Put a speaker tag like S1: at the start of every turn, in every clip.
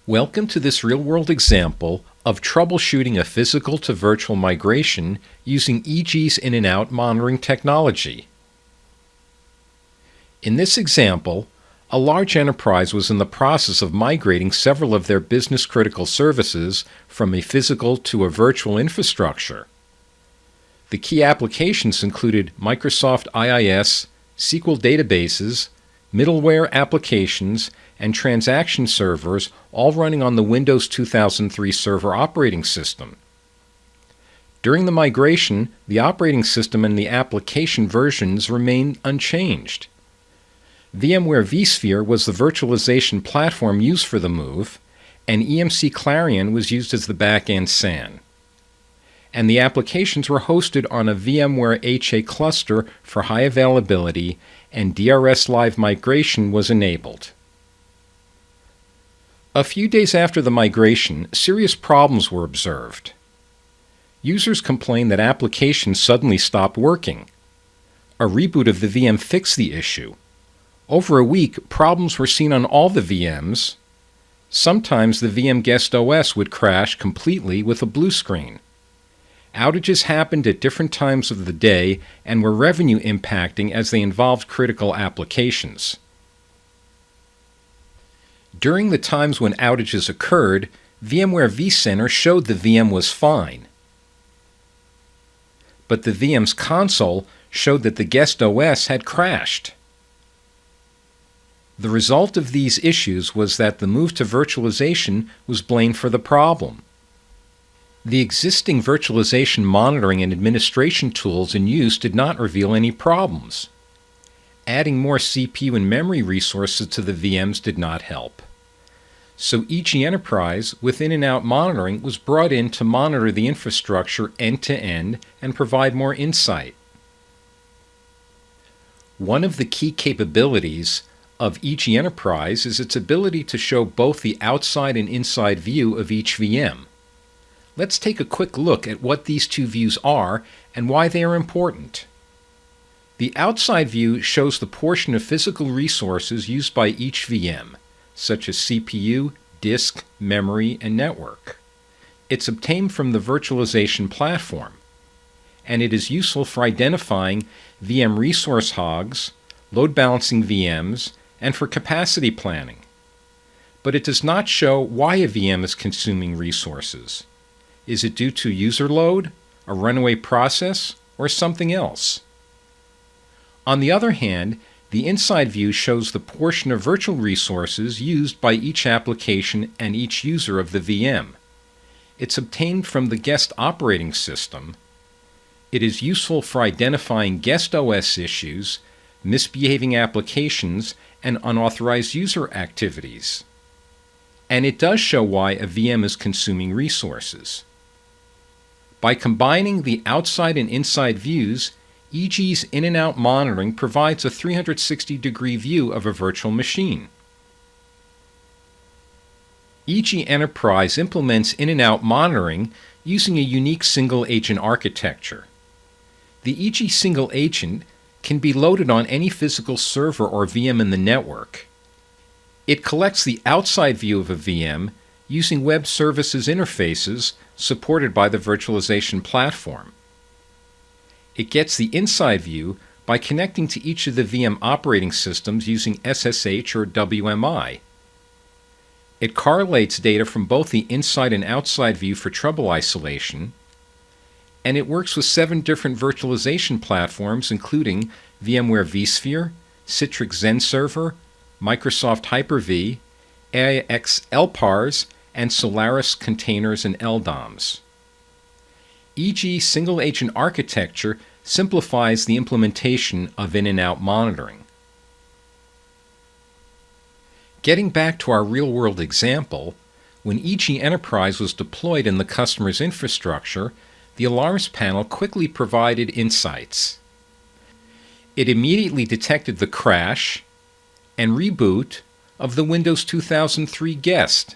S1: Welcome to this real-world example of troubleshooting a physical to virtual migration using eG's in and out monitoring technology. In this example, a large enterprise was in the process of migrating several of their business-critical services from a physical to a virtual infrastructure. The key applications included Microsoft IIS, SQL databases, middleware applications, and transaction servers, all running on the Windows 2003 server operating system. During the migration, the operating system and the application versions remained unchanged. VMware vSphere was the virtualization platform used for the move, and EMC Clarion was used as the back-end SAN. And the applications were hosted on a VMware HA cluster for high availability, and DRS Live migration was enabled. A few days after the migration, serious problems were observed. Users complained that applications suddenly stopped working. A reboot of the VM fixed the issue. Over a week, problems were seen on all the VMs. Sometimes the VM guest OS would crash completely with a blue screen. Outages happened at different times of the day and were revenue impacting as they involved critical applications. During the times when outages occurred, VMware vCenter showed the VM was fine. But the VM's console showed that the guest OS had crashed. The result of these issues was that the move to virtualization was blamed for the problem. The existing virtualization monitoring and administration tools in use did not reveal any problems. Adding more CPU and memory resources to the VMs did not help. So eG Enterprise with in and out monitoring was brought in to monitor the infrastructure end to end and provide more insight. One of the key capabilities of eG Enterprise is its ability to show both the outside and inside view of each VM. Let's take a quick look at what these two views are and why they are important. The outside view shows the portion of physical resources used by each VM, such as CPU, disk, memory, and network. It's obtained from the virtualization platform, and it is useful for identifying VM resource hogs, load balancing VMs, and for capacity planning. But it does not show why a VM is consuming resources. Is it due to user load, a runaway process, or something else? On the other hand, the inside view shows the portion of virtual resources used by each application and each user of the VM. It's obtained from the guest operating system. It is useful for identifying guest OS issues, misbehaving applications, and unauthorized user activities. And it does show why a VM is consuming resources. By combining the outside and inside views, eG's in and out monitoring provides a 360-degree view of a virtual machine. eG Enterprise implements in and out monitoring using a unique single-agent architecture. The eG single agent can be loaded on any physical server or VM in the network. It collects the outside view of a VM using web services interfaces supported by the virtualization platform. It gets the inside view by connecting to each of the VM operating systems using SSH or WMI. It correlates data from both the inside and outside view for trouble isolation, and it works with 7 different virtualization platforms including VMware vSphere, Citrix Xen Server, Microsoft Hyper-V, AIX LPARS, and Solaris containers and LDOMs. eG's single-agent architecture simplifies the implementation of in and out monitoring. Getting back to our real-world example, when eG Enterprise was deployed in the customer's infrastructure, the alarms panel quickly provided insights. It immediately detected the crash and reboot of the Windows 2003 guest.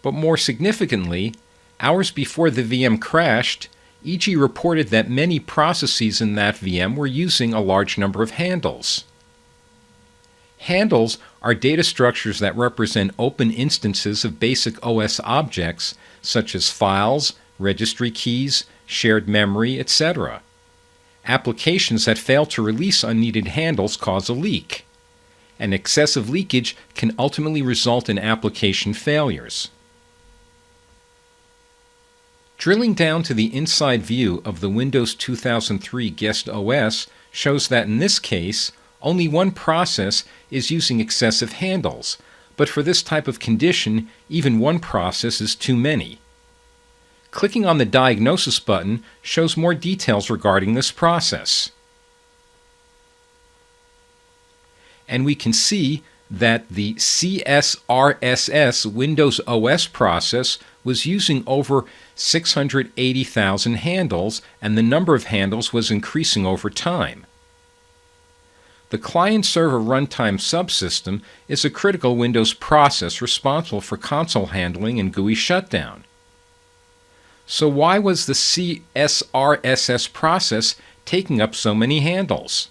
S1: But more significantly, hours before the VM crashed, eG reported that many processes in that VM were using a large number of handles. Handles are data structures that represent open instances of basic OS objects such as files, registry keys, shared memory, etc. Applications that fail to release unneeded handles cause a leak, and excessive leakage can ultimately result in application failures. Drilling down to the inside view of the Windows 2003 guest OS shows that in this case, only one process is using excessive handles, but for this type of condition, even one process is too many. Clicking on the Diagnosis button shows more details regarding this process. And we can see that the CSRSS Windows OS process was using over 680,000 handles, and the number of handles was increasing over time. The client-server runtime subsystem is a critical Windows process responsible for console handling and GUI shutdown. So why was the CSRSS process taking up so many handles?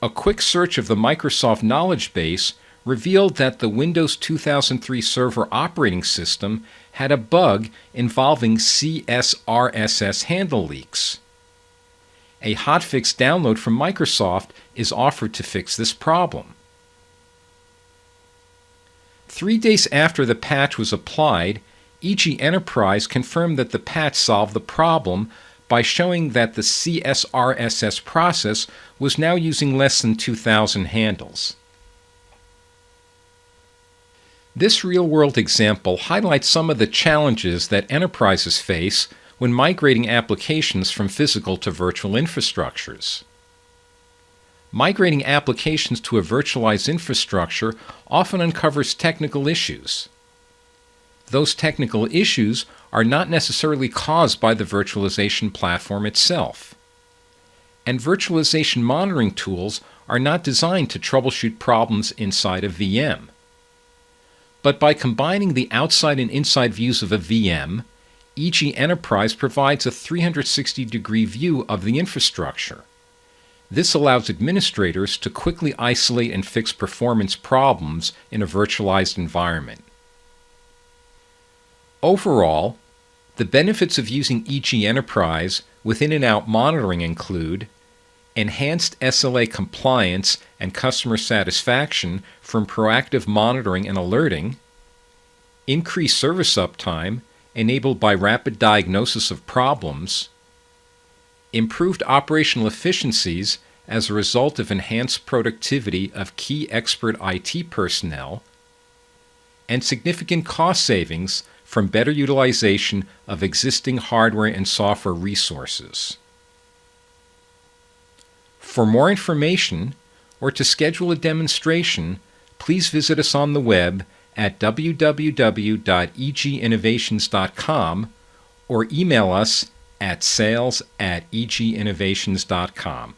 S1: A quick search of the Microsoft knowledge base revealed that the Windows 2003 Server operating system had a bug involving CSRSS handle leaks. A hotfix download from Microsoft is offered to fix this problem. 3 days after the patch was applied, eG Enterprise confirmed that the patch solved the problem by showing that the CSRSS process was now using less than 2,000 handles. This real-world example highlights some of the challenges that enterprises face when migrating applications from physical to virtual infrastructures. Migrating applications to a virtualized infrastructure often uncovers technical issues. Those technical issues are not necessarily caused by the virtualization platform itself. And virtualization monitoring tools are not designed to troubleshoot problems inside a VM. But by combining the outside and inside views of a VM, eG Enterprise provides a 360-degree view of the infrastructure. This allows administrators to quickly isolate and fix performance problems in a virtualized environment. Overall, the benefits of using eG Enterprise with in-and-out monitoring include enhanced SLA compliance and customer satisfaction from proactive monitoring and alerting, increased service uptime enabled by rapid diagnosis of problems, improved operational efficiencies as a result of enhanced productivity of key expert IT personnel, and significant cost savings from better utilization of existing hardware and software resources. For more information or to schedule a demonstration, please visit us on the web at www.eginnovations.com or email us at sales@eginnovations.com.